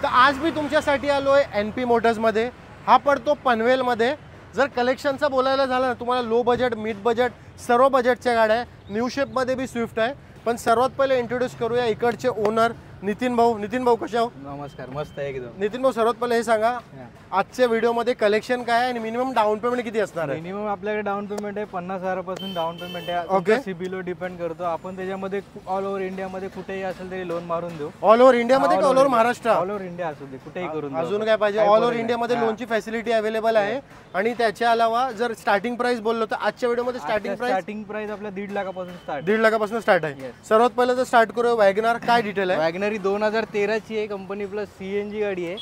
तर आज मी तुमच्यासाठी आलो आहे NP मोटर्समध्ये. हा पडतो पनवेलमध्ये. जर कलेक्शनचा बोलायला झालं ना, तुम्हाला लो बजेट, मिड बजेट, सर्व बजेटच्या गाड्या आहे. न्यू शेपमध्ये बी स्विफ्ट आहे. पण सर्वात पहिले इंट्रोड्यूस करूया इकडचे ओनर नितीन भाऊ. नितीन भाऊ कसे आहो? नमस्कार, मस्त आहे एकदम. नितीन भाऊ, सर्वात पहिले हे सांगा आजच्या व्हिडिओमध्ये कलेक्शन काय आहे आणि मिनिमम डाऊन पेमेंट किती असणार आहे? मिनिमम आपल्याकडे डाऊन पेमेंट आहे 50,000 पासून डाऊन पेमेंट आहे. ओके. सीबीलो डिपेंड करतो. आपण त्याच्यामध्ये ऑल ओव्हर इंडियामध्ये कुठेही असेल तरी लोन मारून देऊ. ऑल ओव्हर इंडियामध्ये का all over Maharashtra? All over India असू दे, कुठेही करून देऊ. अजून काय पाहिजे? ऑल ओव्हर इंडियामध्ये लोनची फॅसिलिटी अवेलेबल आहे. आणि त्याच्या अलावा जर स्टार्टिंग प्राइस बोललो तर आजच्या व्हिडिओमध्ये स्टार्टिंग प्राइस आपल्या 1.5 लाखापासून स्टार्ट. 1.5 लाखापासून स्टार्ट आहे. सर्वात पहिले तर स्टार्ट करू वॅगनार. काय डिटेल आहे? वॅगनर 2013 ची आहे, कंपनी प्लस CNG गाडी आहे.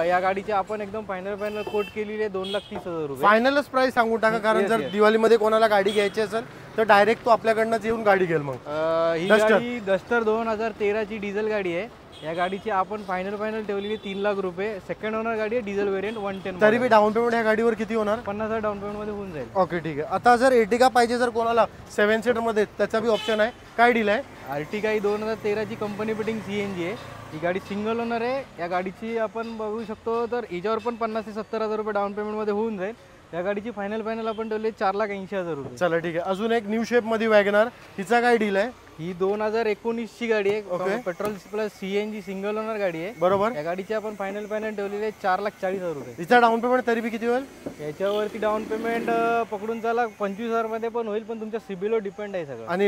या गाडीची आपण एकदम फायनल कोट केलेली आहे 2,30,000 रुपये. फायनलच प्राइस सांगून टाका, कारण जर दिवाळीमध्ये कोणाला गाडी घ्यायची असेल तर डायरेक्ट तो आपल्याकडनंच येऊन गाडी घेईल. मग ही गाडी डस्टर 2013 ची डिझेल गाडी आहे. या गाडीची आपण फायनल ठेवलेली 3 लाख रुपये. सेकंड ओनर गाडी आहे, डिझेल व्हेरियंट 110. तरी बी डाऊन पेमेंट या गाडीवर किती होणार? 50,000 डाऊन पेमेंट मध्ये होऊन जाईल. ओके, ठीक आहे. आता जर एर्टिगा पाहिजे जर कोणाला 7 सीटर मध्ये, त्याचा बी ऑप्शन आहे. काय डील आहे? अर्टिगा ही 2013 ची कंपनी फिटिंग CNG आहे. ही गाडी सिंगल ओनर आहे. या गाडीची आपण बघू शकतो तर हिच्यावर पण 50,000 ते 70,000 रुपये डाऊन पेमेंट मध्ये होऊन जाईल. या गाडीची फायनल आपण ठेवली 4,80,000 रुपये. चला, ठीक आहे. अजून एक न्यू शेप मध्ये वॅगनार, हिचा काय डील आहे? ही 2019 ची गाडी आहे. Petrol plus CNG single owner गाडी आहे. बरोबर. या गाडीची आपण फायनल ठेवलेली आहे 4,40,000 रुपये. हिचा डाऊन पेमेंट तरी बी किती होईल? याच्यावरती डाऊन पेमेंट पकडून चला 25,000 मध्ये पण होईल, पण तुमच्या सिबिलवर डिपेंड आहे सगळं. आणि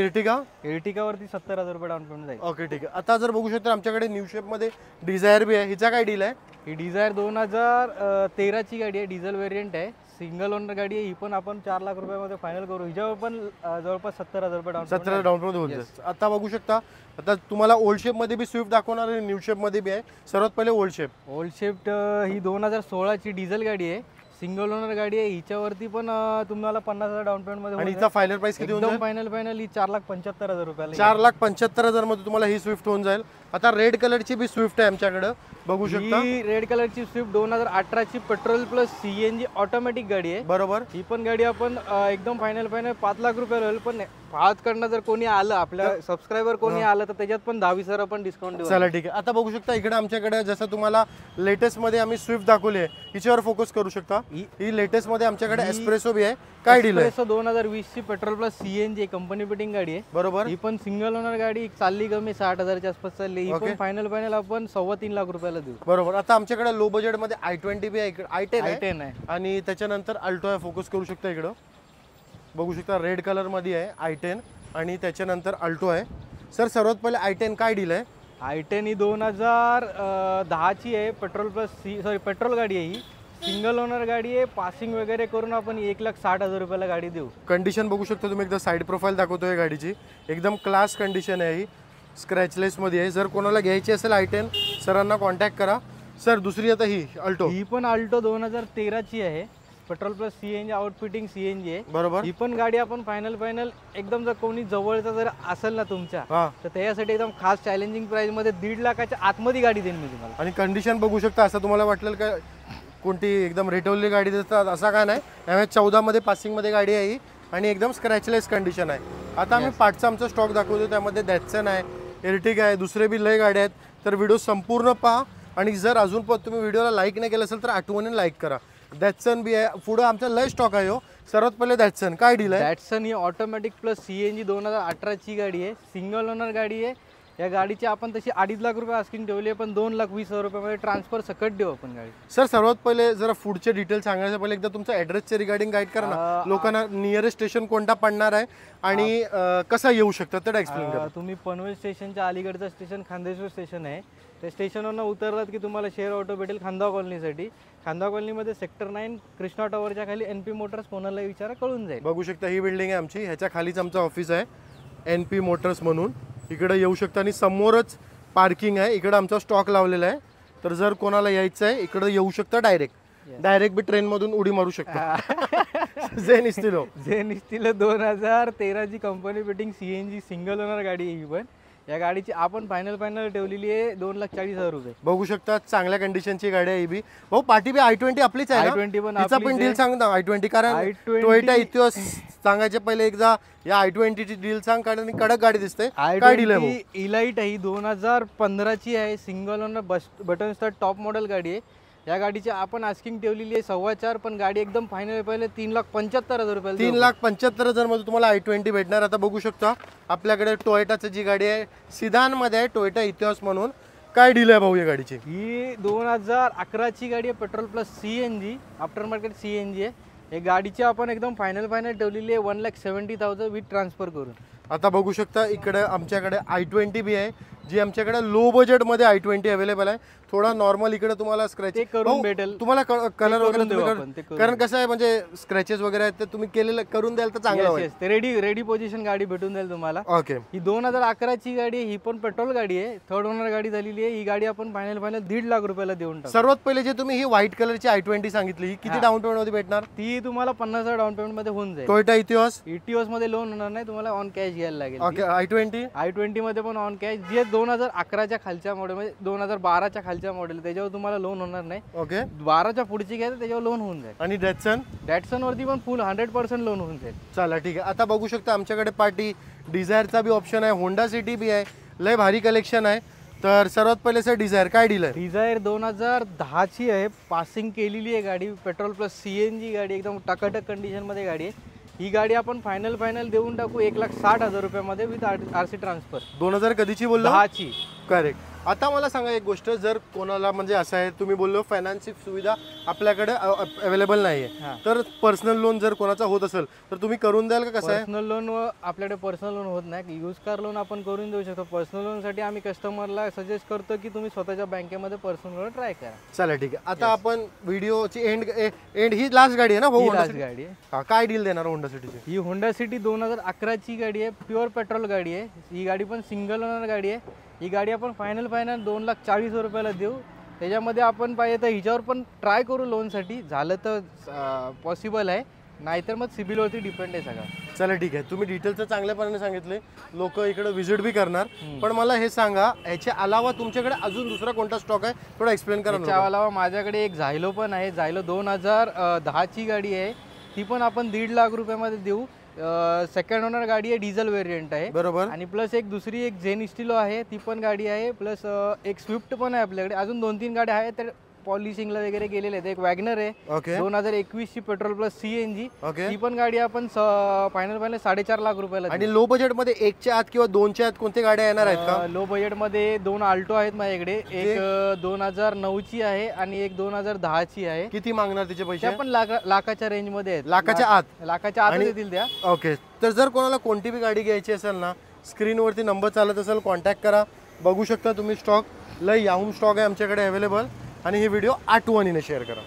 एर्टिगावरती 70,000 रुपये डाऊन पेमेंट जाईल. ओके, ठीक आहे. आता जर बघू शकता आमच्याकडे न्यू शेप मध्ये डिझायर बी आहे. हिचा काय डील आहे? ही डिझायर 2013 ची गाडी आहे, डिझेल व्हेरियंट आहे, सिंगल ओनर गाडी आहे. ही पण आपण 4 लाख रुपयामध्ये फायनल करू. हिच्यावर पण जवळपास 70,000 रुपये डाऊन 70,000 डाऊन पेमेंट होईल. आता बघू शकता, आता तुम्हाला ओल्ड शेप मध्ये बी स्विफ्ट दाखवणार आणि न्यू शेप मध्ये बी आहे. सर्वात पहिले ओल्ड शेप ही 2016 ची डिझेल गाडी आहे, सिंगल ओनर गाडी आहे. हिच्यावरती पण तुम्हाला 50,000 डाऊन पेमेंट मध्ये. आणि हिचा फायनल प्राइस किती होईल? फायनल ही 4,75,000 रुपयाला. 4,75,000 मध्ये तुम्हाला ही स्विफ्ट होऊन जाईल. आता रेड कलरची बी स्विफ्ट आहे आमच्याकडे, बघू शकता. ही रेड कलरची स्विफ्ट 2018 ची पेट्रोल प्लस CNG ऑटोमॅटिक गाडी आहे. बरोबर. ही पण गाडी आपण एकदम फायनल 5 लाख रुपये होईल. पण कडनं जर कोणी आलं, आपल्या सबस्क्रायबर कोणी आलं तर त्याच्यात पण 10-20,000 आपण डिस्काउंट देऊ. चला, ठीक आहे. आता बघू शकता इकडे आमच्याकडे जसं तुम्हाला लेटेस्ट मध्ये आम्ही स्विफ्ट दाखवली आहे, हिच्यावर फोकस करू शकता. ही लेटेस्ट मध्ये आमच्याकडे एस्प्रेसो बी आहे. काय डील आहे? 2020 ची petrol plus CNG company fitting गाडी आहे. बरोबर. ही पण सिंगल ओनर गाडी, चालली कमी 60,000 आसपास चालली. ही पण फायनल आपण 3.25 लाख रुपयाला देऊ. बरोबर. आता आमच्याकडे लो बजेट मध्ये i20 बी आहे, i10 आहे आणि त्याच्यानंतर अल्टो आहे. फोकस करू शकता इकडं, बघू शकता रेड कलर मध्ये आहे i10 आणि त्याच्यानंतर अल्टो आहे. सर, सर्वात पहिले i10 काय डील आहे? i10 ही 2010 ची आहे, पेट्रोल गाडी आहे. ही सिंगल ओनर गाडी आहे. पासिंग वगैरे करून आपण 1,60,000 रुपयाला गाडी देऊ. कंडिशन बघू शकता तुम्ही, एकदा साईड प्रोफाईल दाखवतोय गाडीची, एकदम क्लास कंडिशन आहे. ही स्क्रॅचलेस मध्ये आहे. जर कोणाला घ्यायची असेल i10 सरांना कॉन्टॅक्ट करा. सर, दुसरी आता ही अल्टो. ही पण अल्टो 2013 ची आहे, petrol plus CNG outfitting CNG आहे. बरोबर. ही पण गाडी आपण फायनल एकदम जर कोणी जवळचा जर असेल ना तुमच्या, तर त्याच्यासाठी एकदम खास चॅलेंजिंग प्राइस मध्ये 1.5 लाखाच्या आतमध्ये गाडी देईन मी तुम्हाला. आणि कंडिशन बघू शकता. असं तुम्हाला वाटलं का कोणती एकदम रेटवलेली गाडी देतात असा काय नाही. MS14 मध्ये पासिंग मध्ये गाडी आहे ही आणि एकदम स्क्रॅचलेस कंडिशन आहे. आता आम्ही पार्टचा आमचा स्टॉक दाखवतो. त्यामध्ये डॅटसन आहे, एर्टिगा आहे, दुसरे बी लय गाड्या आहेत. तर व्हिडिओ संपूर्ण पहा. आणि जर अजून पण तुम्ही व्हिडिओला लाईक नाही केलं असेल तर आठवणीने लाईक करा. डॅटसन बी आहे. पुढे आमचा लय स्टॉक आहे. सर्वात पहिले डॅटसन काय डील आहे? डॅटसन ही ऑटोमॅटिक प्लस CNG 2018 ची गाडी आहे, सिंगल ओनर गाडी आहे. या गाडीची आपण तशी 2.5 लाख रुपये आस्किंग ठेवली आहे, पण 2,20,000 रुपयामध्ये ट्रान्सफर सकट देऊ आपण गाडी. सर, सर्वात पहिले जरा फूडचे डिटेल सांगायचं पहिले एकदा तुमचा ॲड्रेसचे रिगार्डिंग गाईड करा ना. लोकांना नियरेस्ट स्टेशन कोणता पडणार आहे आणि कसा येऊ शकतात ते एक्सप्लेन करा. तुम्ही पनवेल स्टेशनच्या अलीकडचं स्टेशन खांदेश्वर स्टेशन आहे. त्या स्टेशनवरनं उतरलात की तुम्हाला शेअर ऑटो भेटेल खांदाव कॉलनीसाठी. खांदाव कॉलनीमध्ये सेक्टर 9 कृष्णा टॉवरच्या खाली NP मोटर्स, कोणाला विचारा कळून जाईल. बघू शकता ही बिल्डिंग आहे आमची, ह्याच्या खालीच आमचं ऑफिस आहे NP मोटर्स म्हणून. इकडे येऊ शकता आणि समोरच पार्किंग आहे. इकडे आमचा स्टॉक लावलेला आहे. तर जर कोणाला यायचं आहे इकडे येऊ शकता. डायरेक्ट बी ट्रेन मधून उडी मारू शकता. झेन इस्टिलो 2013 ची company fitting CNG single owner गाडी आहे. ही पण या गाडीची आपण फायनल ठेवलेली आहे 2,40,000 रुपये. बघू शकता चांगल्या कंडिशनची गाडी आहे ही बी. भाऊ पाठी बी i20 आपलीच आहे ना? i20 पण तिचा पण आपलीच डील आहे. सांग ना i20, कारण i20 टोयोटा इथिओस सांगायचे पहिले एकदा या i20 ची डील सांग, कारण ही कडक गाडी दिसते. काय डील आहे भाऊ? i20 इलाइट आहे, 2015 ची आहे, single owner button start top model गाडी आहे. या गाडीची आपण आस्किंग ठेवलेली आहे 4.25, पण गाडी एकदम फायनल पहिले 3,75,000 रुपये. 3,75,000 मध्ये तुम्हाला i20 भेटणार. आता बघू शकता आपल्याकडे टोयोटाची जी गाडी आहे सिदान मध्ये आहे, टोयोटा इथिओस म्हणून. काय डील आहे भाऊ या गाडीची? ही 2011 ची गाडी आहे, petrol plus CNG, after market CNG आहे. हे गाडीची आपण एकदम फायनल ठेवलेली आहे 1,70,000 विथ ट्रान्सफर करून. आता बघू शकता इकडे आमच्याकडे i20 बी आहे, जी आमच्याकडे लो बजेट मध्ये i20 अवेलेबल आहे. थोडा नॉर्मल इकडे तुम्हाला स्क्रॅच ते करून भेटेल, तुम्हाला कलर करून वगैरे देऊ तुम्ही आपण, ते करून कारण कसं आहे म्हणजे स्क्रॅचेस वगैरे आहेत ते तुम्ही केलेलं करून द्याल तर चांगलं होईल. ते रेडी पोझिशन गाडी भेटून जाईल तुम्हाला. ओके. ही 2011 ची गाडी आहे, ही पण पेट्रोल गाडी आहे, थर्ड ओनर गाडी झालेली आहे. ही गाडी आपण फायनल 1.5 लाख रुपयाला देऊन टाकू. सर्वात पहिले जे तुम्ही ही व्हाईट कलरची i20 सांगितली, ही किती डाऊन पेमेंट मध्ये भेटणार? ती तुम्हाला 50,000 डाऊन पेमेंट मध्ये होऊन जाईल. टोयोटा इथिओस इटिओस मध्ये लोन होणार नाही, तुम्हाला ऑन कॅश घ्यायला लागेल. ओके. i20 मध्ये पण ऑन कॅश, जे 2011 च्या खालच्या मॉडेल म्हणजे 2012 च्या खालच्या मॉडेल त्याच्यावर तुम्हाला लोन होणार नाही. ओके. 12च्या पुढची घ्यायचं त्याच्यावर लोन होऊन जाईल. आणि डॅटसन वरती पण फुल 100% लोन होऊन जाईल. चला ठीक आहे. आता बघू शकता आमच्याकडे पार्टी डिझायरचा बी ऑप्शन आहे, होंडा सिटी बी आहे, लय भारी कलेक्शन आहे. तर सर्वात पहिले सर डिझायर काय डील आहे? डिझायर 2010 ची आहे, पासिंग केलेली आहे गाडी, पेट्रोल प्लस CNG गाडी, एकदम टकाटक कंडिशन मध्ये गाडी आहे. ही गाडी आपण फायनल देऊन टाकू 1,60,000 रुपयामध्ये विथ RC ट्रान्सफर. 2000 कधीची बोललो? 10 ची. करेक्ट. आता मला सांगा एक गोष्ट, जर कोणाला म्हणजे असं आहे तुम्ही बोललो फायनान्सिंग सुविधा आपल्याकडे अवेलेबल नाही आहे, तर पर्सनल लोन जर कोणाचा होत असेल तर तुम्ही करून द्याल का? कसं आहे? पर्सनल लोन आपल्याकडे पर्सनल लोन होत नाही, यूज कार लोन आपण करून देऊ शकतो. पर्सनल लोन साठी आम्ही कस्टमरला सजेस्ट करतो की तुम्ही स्वतःच्या बँकेमध्ये पर्सनल लोन ट्राय करा. चला ठीक आहे. आता आपण व्हिडिओची एंड ही लास्ट गाडी आहे ना भाऊ? लास्ट गाडी आहे. हा, काय डील देणार होंडा सिटीची? ही होंडा सिटी 2011 ची गाडी आहे, प्युअर पेट्रोल गाडी आहे. ही गाडी पण सिंगल ओनर गाडी आहे. ही गाडी आपण फायनल 2,40,000 रुपयाला देऊ. त्याच्यामध्ये आपण पाहिजे तर हिच्यावर पण ट्राय करू लोनसाठी, झालं तर पॉसिबल आहे, नाहीतर मग सिबिलवरती डिपेंड आहे सगळं. चला ठीक आहे. तुम्ही डिटेल्स चांगल्यापणाने सांगितले, लोक इकडे व्हिजिट बी करणार. पण मला हे सांगा, याच्या अलावा तुमच्याकडे अजून दुसरा कोणता स्टॉक आहे थोडा एक्सप्लेन करा. त्याच्या अलावा माझ्याकडे एक झायलो पण आहे. झायलो 2010 ची गाडी आहे, ती पण आपण 1.5 लाख रुपयामध्ये देऊ. सेकंड ओनर गाडी आहे, डिझेल व्हेरियंट आहे. बरोबर. आणि प्लस एक दुसरी एक झेन स्टिलो आहे, ती पण गाडी आहे. प्लस एक स्विफ्ट पण आहे आपल्याकडे. अजून 2-3 गाड्या आहेत तर पॉलिशिंगला वगैरे गेलेले आहेत. एक वॅगनर आहे, ओके, 2021 ची पेट्रोल प्लस CNG. ओके. ती पण गाडी आपण फायनल 4.5 लाख रुपयाला. आणि लो बजेट मध्ये 1च्या आत किंवा 2च्या आत कोणत्या गाड्या येणार आहेत का? लो बजेट मध्ये 2 आल्टो आहेत माझ्याकडे. एक 2009 ची आहे आणि एक 2010 ची आहे. किती मागणार तिचे पैसे? त्या पण लाखाच्या रेंज मध्ये आहेत. लाखाच्या आत? लाखाच्या आत येतील त्या. ओके. तर जर कोणाला कोणती बी गाडी घ्यायची असेल ना, स्क्रीनवरती नंबर चालत असेल, कॉन्टॅक्ट करा. बघू शकता तुम्ही स्टॉक लय याहून स्टॉक आहे आमच्याकडे अवेलेबल. आणि ही व्हिडिओ आठवणीने शेअर करा.